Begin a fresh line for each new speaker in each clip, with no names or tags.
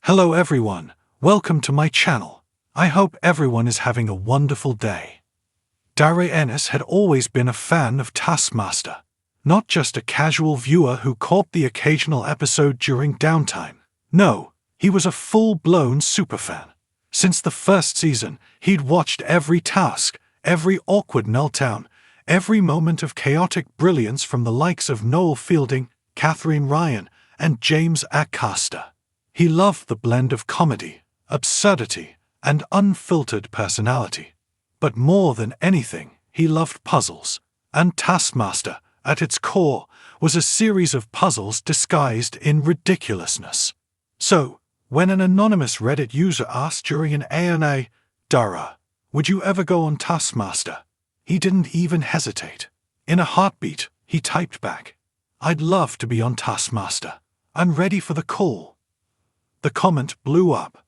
Hello everyone, welcome to my channel. I hope everyone is having a wonderful day. Darragh Ennis had always been a fan of Taskmaster, not just a casual viewer who caught the occasional episode during downtime. No, he was a full-blown superfan. Since the first season, he'd watched every task, every awkward meltdown, every moment of chaotic brilliance from the likes of Noel Fielding, Catherine Ryan, and James Acaster. He loved the blend of comedy, absurdity, and unfiltered personality. But more than anything, he loved puzzles, and Taskmaster, at its core, was a series of puzzles disguised in ridiculousness. So, when an anonymous Reddit user asked during an A&A, "Darragh, would you ever go on Taskmaster?" he didn't even hesitate. In a heartbeat, he typed back, "I'd love to be on Taskmaster. I'm ready for the call." The comment blew up.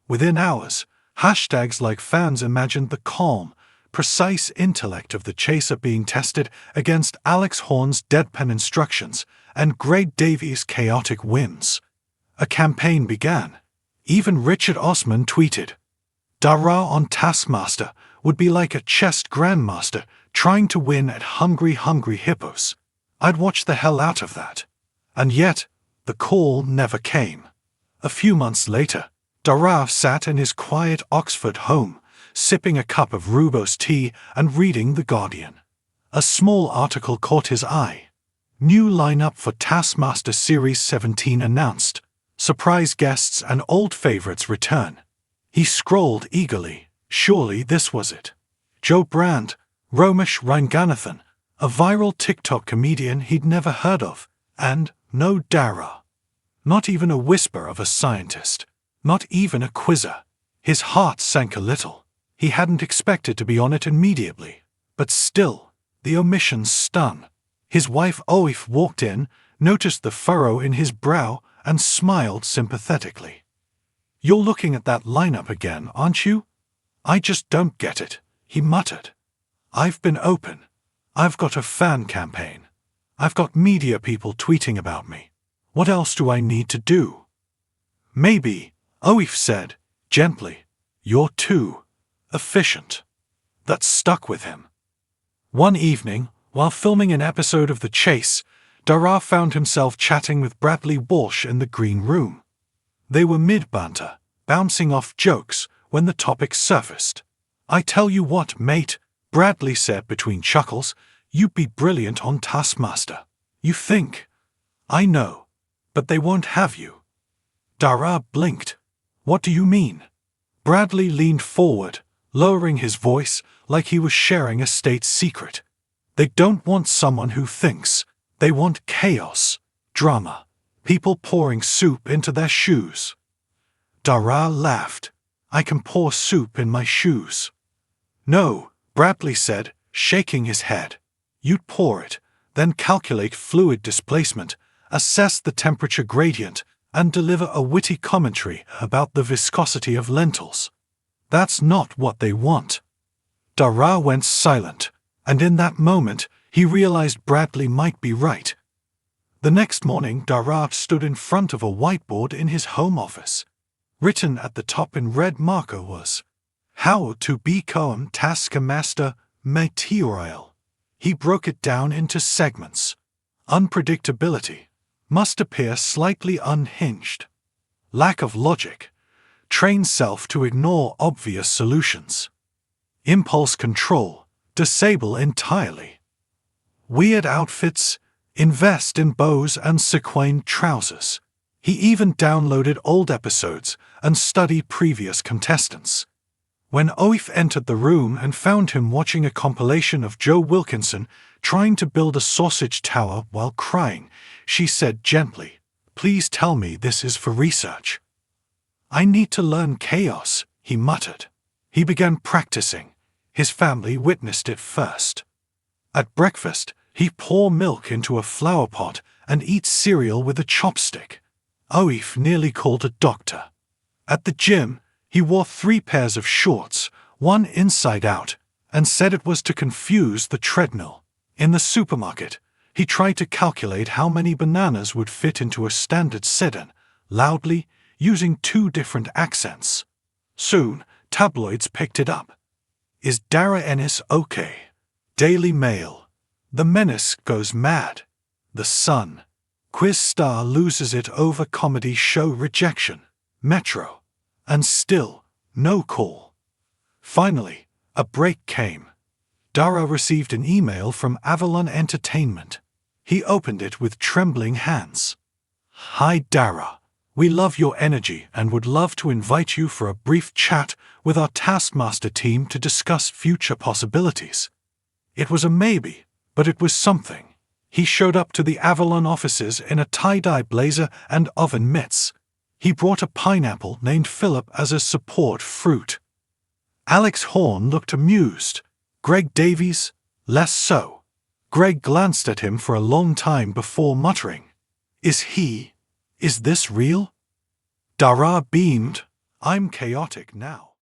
Within hours, hashtags like fans imagined the calm, precise intellect of the chaser being tested against Alex Horne's deadpan instructions and Greg Davies' chaotic whims. A campaign began. Even Richard Osman tweeted, "Darragh on Taskmaster would be like a chess grandmaster trying to win at Hungry Hippos. I'd watch the hell out of that." And yet, the call never came. A few months later, Darragh sat in his quiet Oxford home, sipping a cup of rooibos tea and reading The Guardian. A small article caught his eye. New lineup for Taskmaster Series 17 announced. Surprise guests and old favorites return. He scrolled eagerly. Surely this was it. Joe Brand, Romesh Ranganathan, a viral TikTok comedian he'd never heard of, and no Darragh. Not even a whisper of a scientist. Not even a quizzer. His heart sank a little. He hadn't expected to be on it immediately. But still, the omission stung. His wife Oif walked in, noticed the furrow in his brow, and smiled sympathetically. "You're looking at that lineup again, aren't you?" "I just don't get it," he muttered. "I've been open. I've got a fan campaign. I've got media people tweeting about me. What else do I need to do?" "Maybe," Oif said, gently, "you're too efficient." That stuck with him. One evening, while filming an episode of The Chase, Darragh found himself chatting with Bradley Walsh in the green room. They were mid-banter, bouncing off jokes, when the topic surfaced. "I tell you what, mate," Bradley said between chuckles, "you'd be brilliant on Taskmaster." "You think?" "I know. But they won't have you." Darragh blinked. "What do you mean?" Bradley leaned forward, lowering his voice like he was sharing a state secret. "They don't want someone who thinks. They want chaos, drama, people pouring soup into their shoes." Darragh laughed. "I can pour soup in my shoes." "No," Bradley said, shaking his head. "You'd pour it, then calculate fluid displacement, assess the temperature gradient, and deliver a witty commentary about the viscosity of lentils. That's not what they want." Darragh went silent, and in that moment, he realized Bradley might be right. The next morning, Darragh stood in front of a whiteboard in his home office. Written at the top in red marker was, "How to become Taskmaster Material." He broke it down into segments. Unpredictability. Must appear slightly unhinged. Lack of logic. Train self to ignore obvious solutions. Impulse control. Disable entirely. Weird outfits. Invest in bows and sequined trousers. He even downloaded old episodes and studied previous contestants. When Oif entered the room and found him watching a compilation of Joe Wilkinson trying to build a sausage tower while crying, she said gently, "Please tell me this is for research." "I need to learn chaos," he muttered. He began practicing. His family witnessed it first. At breakfast, he'd pour milk into a flower pot and eat cereal with a chopstick. Oif nearly called a doctor. At the gym, he wore 3 pairs of shorts, one inside out, and said it was to confuse the treadmill. In the supermarket, he tried to calculate how many bananas would fit into a standard sedan, loudly, using 2 different accents. Soon, tabloids picked it up. Is Darragh Ennis okay? Daily Mail. The Menace goes mad. The Sun. Quiz star loses it over comedy show rejection. Metro. And still, no call. Finally, a break came. Darragh received an email from Avalon Entertainment. He opened it with trembling hands. Hi Darragh. We love your energy and would love to invite you for a brief chat with our Taskmaster team to discuss future possibilities. It was a maybe, but it was something. He showed up to the Avalon offices in a tie-dye blazer and oven mitts. He brought a pineapple named Philip as a support fruit. Alex Horne looked amused. Greg Davies, less so. Greg glanced at him for a long time before muttering, Is this real? Darragh beamed, I'm chaotic now.